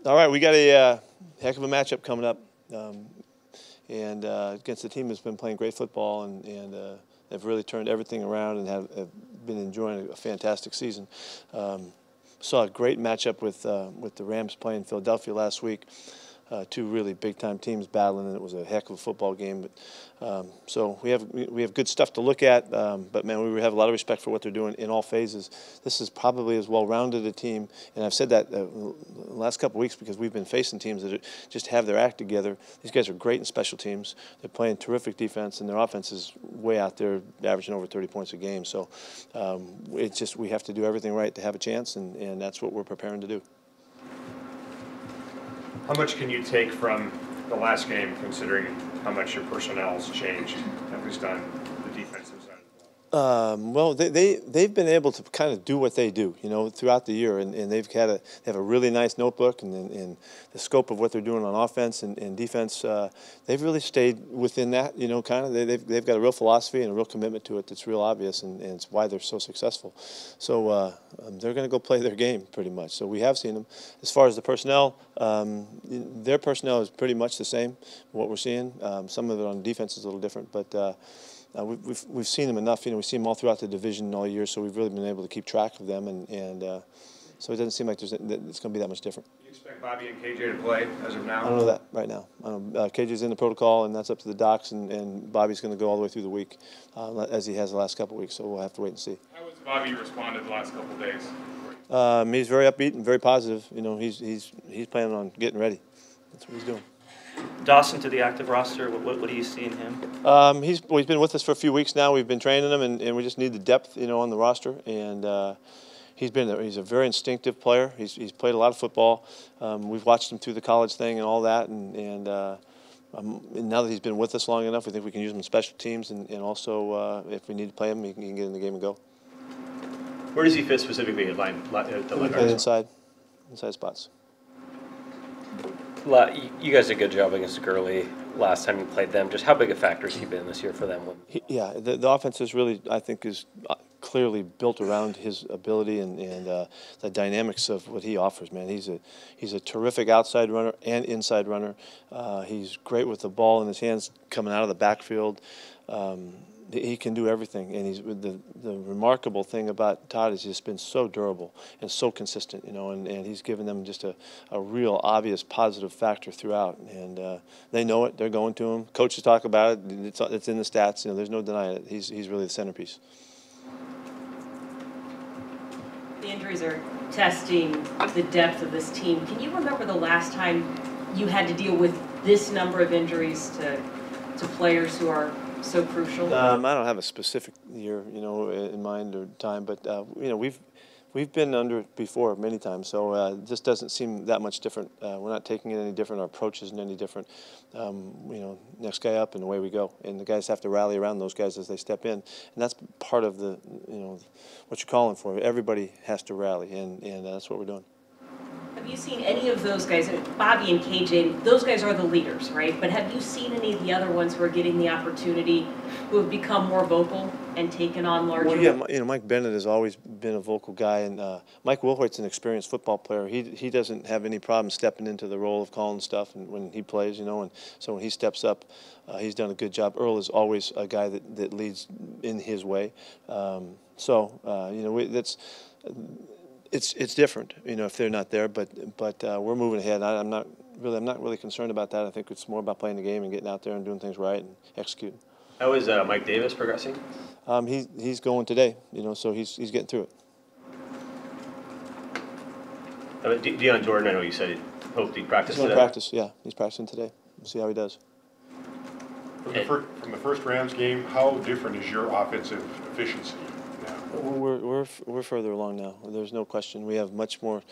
All right, we got a heck of a matchup coming up, and against a team that's been playing great football and have really turned everything around and have been enjoying a fantastic season. Saw a great matchup with the Rams playing Philadelphia last week. Two really big-time teams battling, and it was a heck of a football game. But so we have good stuff to look at. But man, we have a lot of respect for what they're doing in all phases. This is probably as well-rounded a team, and I've said that the last couple of weeks because we've been facing teams that just have their act together. These guys are great in special teams. They're playing terrific defense, and their offense is way out there, averaging over 30 points a game. So it's just we have to do everything right to have a chance, and that's what we're preparing to do. How much can you take from the last game, considering how much your personnel has changed, at least on the defensive side of the ball? Well, they've been able to kind of do what they do, throughout the year, and they have a really nice notebook, and the scope of what they're doing on offense and defense, they've really stayed within that, kind of. They've got a real philosophy and a real commitment to it that's real obvious, and it's why they're so successful. So they're going to go play their game pretty much. So we have seen them. As far as the personnel, their personnel is pretty much the same. What we're seeing, some of it on defense is a little different, but. We've seen them enough. We've seen them all throughout the division all year, so we've really been able to keep track of them, and so it doesn't seem like it's going to be that much different. Do you expect Bobby and KJ to play as of now? I don't know that right now. KJ's in the protocol, and that's up to the docs, and Bobby's going to go all the way through the week, as he has the last couple of weeks. So we'll have to wait and see. How has Bobby responded the last couple of days? He's very upbeat and very positive. He's planning on getting ready. That's what he's doing. Dawson to the active roster, what do you see in him? He's been with us for a few weeks now. We've been training him, and we just need the depth, on the roster. And he's a very instinctive player. He's played a lot of football. We've watched him through the college thing and all that. And now that he's been with us long enough, we think we can use him in special teams, and also if we need to play him, he can get in the game and go. Where does he fit specifically at line? He plays inside spots. You guys did a good job against Gurley last time you played them. Just how big a factor has he been this year for them? Yeah, the offense is really, I think, is clearly built around his ability and the dynamics of what he offers. Man, he's a terrific outside runner and inside runner. He's great with the ball in his hands coming out of the backfield. He can do everything, and the remarkable thing about Todd is he's just been so durable and so consistent, and he's given them just a real obvious positive factor throughout, and they know it. They're going to him. Coaches talk about it. It's in the stats. There's no denying it. He's really the centerpiece. The injuries are testing the depth of this team. Can you remember the last time you had to deal with this number of injuries to players who are so crucial? I don't have a specific year, in mind or time, but we've been under it before many times, so this doesn't seem that much different. We're not taking it any different. Our approach isn't any different. Next guy up and away we go, and the guys have to rally around those guys as they step in, and that's part of the what you're calling for. Everybody has to rally, and that's what we're doing. Have you seen any of those guys, Bobby and KJ, those guys are the leaders, right? But have you seen any of the other ones who are getting the opportunity, who have become more vocal and taken on larger? Well, yeah, Mike Bennett has always been a vocal guy, and Mike Wilhoit's an experienced football player. He doesn't have any problem stepping into the role of calling stuff and when he plays, and so when he steps up, he's done a good job. Earl is always a guy that leads in his way. It's different, if they're not there, but we're moving ahead. I'm not really concerned about that. I think it's more about playing the game and getting out there and doing things right and executing. How is Mike Davis progressing? He's going today, so he's getting through it. Deion Jordan, I know you said hoped he'd practice today. He's going to practice, yeah. He's practicing today. We'll see how he does. From the first Rams game, how different is your offensive efficiency? We're further along now. There's no question. We have much more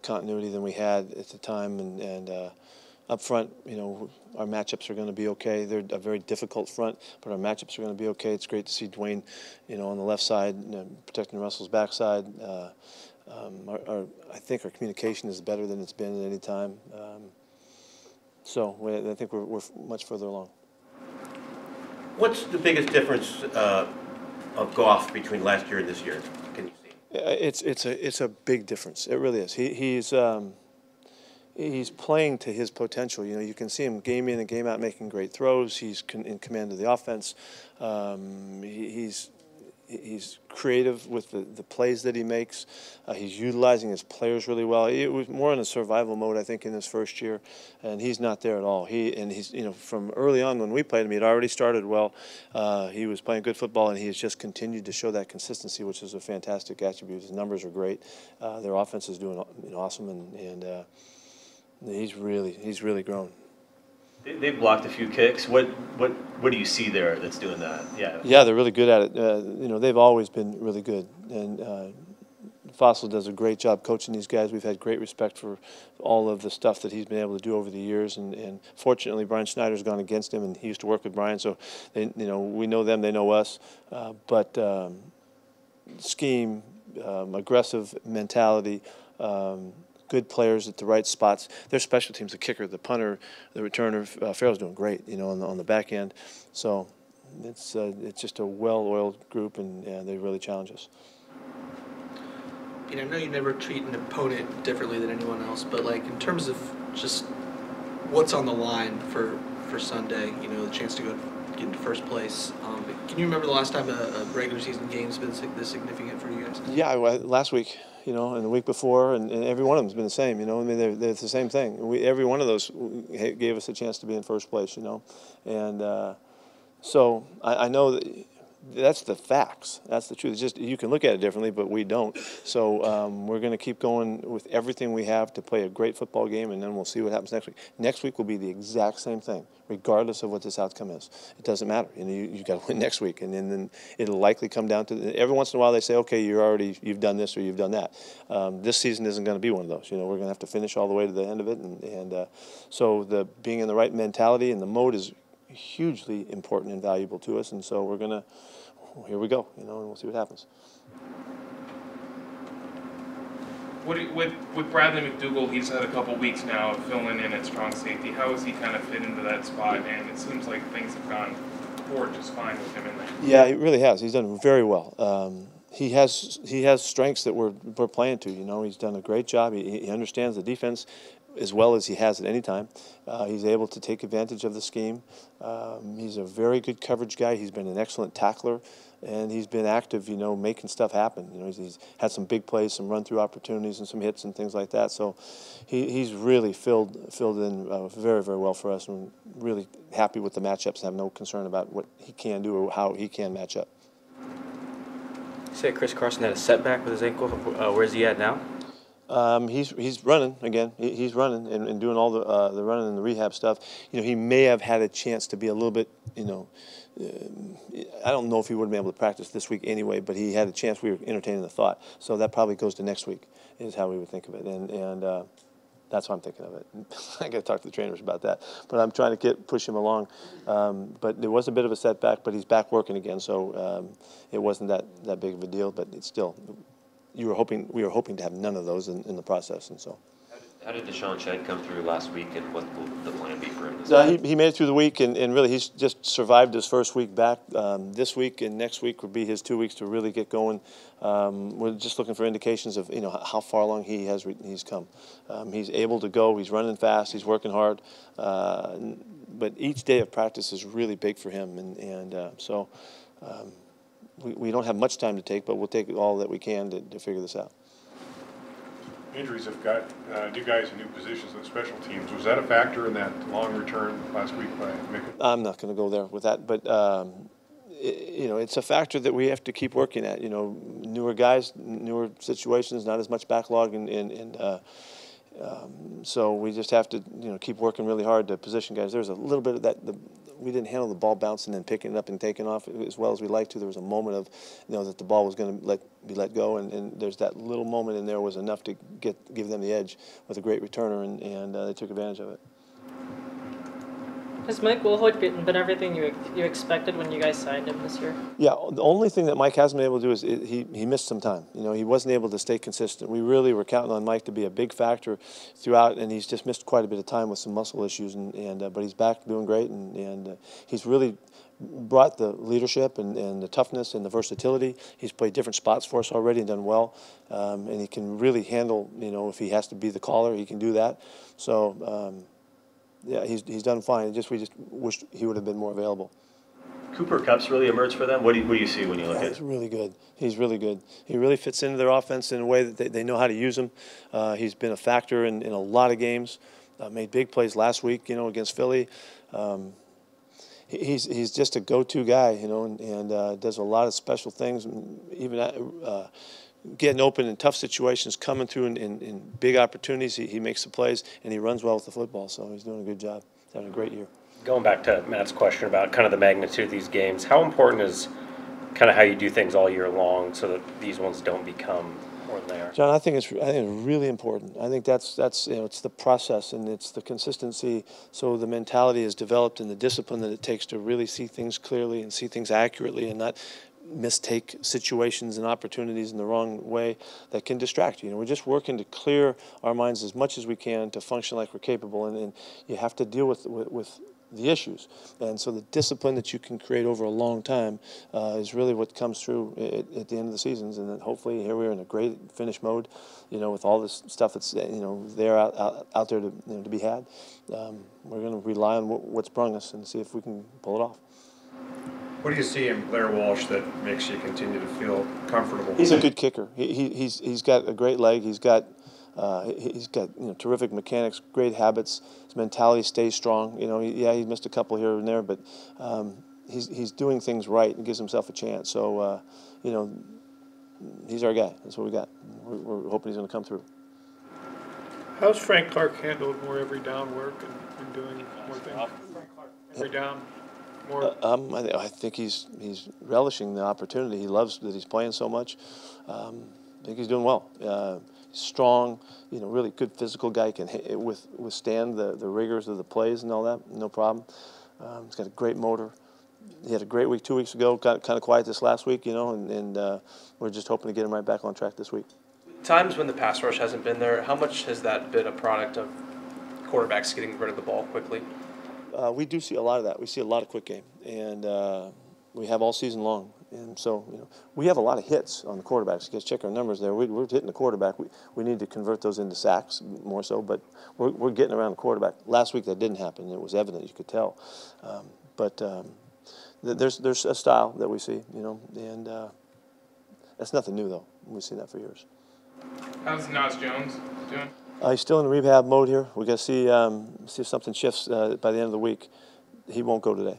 continuity than we had at the time, and up front, our matchups are going to be okay. They're a very difficult front, but our matchups are going to be okay. It's great to see Dwayne, on the left side, protecting Russell's backside. I think our communication is better than it's been at any time. I think we're much further along. What's the biggest difference of Goff between last year and this year? Can you see? It's a big difference. It really is. He's he's playing to his potential. You know, you can see him game in and game out making great throws. He's in command of the offense. He's creative with the plays that he makes. He's utilizing his players really well. It was more in a survival mode, I think, in his first year, and he's not there at all. He's you know, from early on when we played him, he had already started well. He was playing good football, and he has just continued to show that consistency, which is a fantastic attribute. His numbers are great. Their offense is doing awesome, and he's really grown. They've blocked a few kicks. What do you see there that's doing that? Yeah. Yeah, they're really good at it. You know, they've always been really good, and Fossil does a great job coaching these guys. We've had great respect for all of the stuff that he's been able to do over the years, and fortunately, Brian Schneider's gone against him, and he used to work with Brian, so you know, we know them, they know us. But scheme, aggressive mentality. Good players at the right spots. Their special teams, the kicker, the punter, the returner, Farrell's doing great, you know, on the back end. So it's just a well-oiled group, and they really challenge us. You know, I know you never treat an opponent differently than anyone else, but like in terms of just what's on the line for Sunday, you know, the chance to go get into first place. Can you remember the last time a regular season game's been this significant for you guys? Yeah, last week, you know, and the week before, and every one of them's been the same, you know. I mean, they're the same thing. Every one of those gave us a chance to be in first place, you know. And so I know that that's the facts. That's the truth. It's just you can look at it differently, but we don't. So we're going to keep going with everything we have to play a great football game, and then we'll see what happens next week. Next week will be the exact same thing, regardless of what this outcome is. It doesn't matter. You know, you got to win next week, and then it'll likely come down to every once in a while they say, okay, you've done this or you've done that. This season isn't going to be one of those. You know, we're going to have to finish all the way to the end of it, and so being in the right mentality and the mode is hugely important and valuable to us, and so we're going to. Here we go, you know, and we'll see what happens. With Bradley McDougald, he's had a couple weeks now of filling in at strong safety. How has he kind of fit into that spot? And it seems like things have gone forward just fine with him in there. Yeah, he really has. He's done very well. He has strengths that we're playing to. You know, he's done a great job. He understands the defense as well as he has at any time. He's able to take advantage of the scheme. He's a very good coverage guy. He's been an excellent tackler, and he's been active, you know, making stuff happen. You know, he's had some big plays, some run-through opportunities, and some hits and things like that. So he's really filled in very, very well for us, and really happy with the matchups. Have no concern about what he can do or how he can match up. You said Chris Carson had a setback with his ankle. Where's he at now? He's running again. He's running and doing all the running and the rehab stuff. You know, he may have had a chance to be a little bit, you know, I don't know if he would have been able to practice this week anyway, but he had a chance. We were entertaining the thought. So that probably goes to next week is how we would think of it. And that's how I'm thinking of it. I got to talk to the trainers about that. But I'm trying to push him along. But there was a bit of a setback, but he's back working again. So it wasn't that big of a deal, but it's still, we were hoping to have none of those in the process. And so. How did Deshaun Chen come through last week, and what will the plan be for him this week? He made it through the week, and really he's just survived his first week back. This week and next week would be his 2 weeks to really get going. We're just looking for indications of, you know, how far along he's come. He's able to go. He's running fast. He's working hard. But each day of practice is really big for him, and so we don't have much time to take, but we'll take all that we can to figure this out. Injuries have got new guys in new positions on special teams. Was that a factor in that long return last week by Mika? I'm not going to go there with that, but you know, it's a factor that we have to keep working at. You know, newer guys, newer situations, not as much backlog, and so we just have to, you know, keep working really hard to position guys. There's a little bit of that. We didn't handle the ball bouncing and picking it up and taking off as well as we like to. There was a moment of, you know, that the ball was going to be let go, and there's that little moment in there was enough to give them the edge with a great returner, and they took advantage of it. Has Mike Wilhoit been everything you expected when you guys signed him this year? Yeah, the only thing that Mike hasn't been able to do is he missed some time. You know, he wasn't able to stay consistent. We really were counting on Mike to be a big factor throughout, and he's just missed quite a bit of time with some muscle issues. But he's back doing great, and he's really brought the leadership and the toughness and the versatility. He's played different spots for us already and done well, and he can really handle, if he has to be the caller, he can do that. So, yeah, he's done fine. We just wish he would have been more available. Cooper Kupp's really emerged for them. What do you see when you look at it? He's really good. He's really good. He really fits into their offense in a way that they know how to use him. He's been a factor in a lot of games. Made big plays last week, against Philly. He's just a go-to guy, and does a lot of special things, even getting open in tough situations, coming through in big opportunities. He makes the plays, and he runs well with the football, so he's doing a good job. He's having a great year. Going back to Matt's question about kind of the magnitude of these games, how important is kind of how you do things all year long so that these ones don't become more than they are? John, I think it's really important. I think that's it's the process and it's the consistency. So the mentality is developed and the discipline that it takes to really see things clearly and see things accurately and not mistake situations and opportunities in the wrong way that can distract you. We're just working to clear our minds as much as we can to function like we're capable, and you have to deal with the issues. And so the discipline that you can create over a long time is really what comes through at the end of the seasons. And then hopefully here we are in a great finish mode, with all this stuff that's there out there to be had. We're going to rely on what's brung us and see if we can pull it off. What do you see in Blair Walsh that makes you continue to feel comfortable? He's a good kicker. He's got a great leg. He's got terrific mechanics, great habits. His mentality stays strong. He missed a couple here and there, but he's doing things right and gives himself a chance. So he's our guy. That's what we got. We're hoping he's going to come through. How's Frank Clark handled more every down work and doing more things? Every down. I think he's relishing the opportunity. He loves that he's playing so much. I think he's doing well. Strong, really good physical guy. Can withstand the rigors of the plays and all that. No problem. He's got a great motor. He had a great week 2 weeks ago. Got kind of quiet this last week, and we're just hoping to get him right back on track this week. Times when the pass rush hasn't been there, how much has that been a product of quarterbacks getting rid of the ball quickly? We do see a lot of that. We see a lot of quick game, and we have all season long. And so, we have a lot of hits on the quarterbacks. You guys check our numbers there. We're hitting the quarterback. We need to convert those into sacks more so, but we're getting around the quarterback. Last week that didn't happen. It was evident. You could tell. But there's a style that we see, and that's nothing new, though. We've seen that for years. How's Nas Jones doing? He's still in rehab mode here. We got to see if something shifts by the end of the week. He won't go today.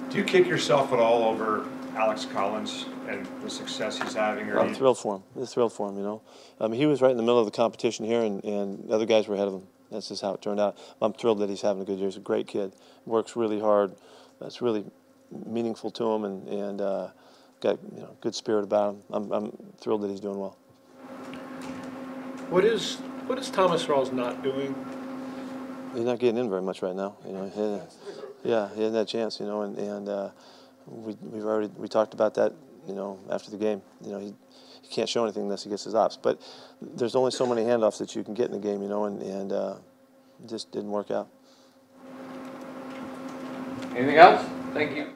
Do you kick yourself at all over Alex Collins and the success he's having? I'm thrilled for him. I'm thrilled for him, he was right in the middle of the competition here, and the other guys were ahead of him. That's just how it turned out. I'm thrilled that he's having a good year. He's a great kid. Works really hard. That's really meaningful to him, and got good spirit about him. I'm thrilled that he's doing well. What is Thomas Rawls not doing? He's not getting in very much right now. He hasn't had a chance. And we talked about that. After the game. He can't show anything unless he gets his ops. But there's only so many handoffs that you can get in the game. And it just didn't work out. Anything else? Thank you.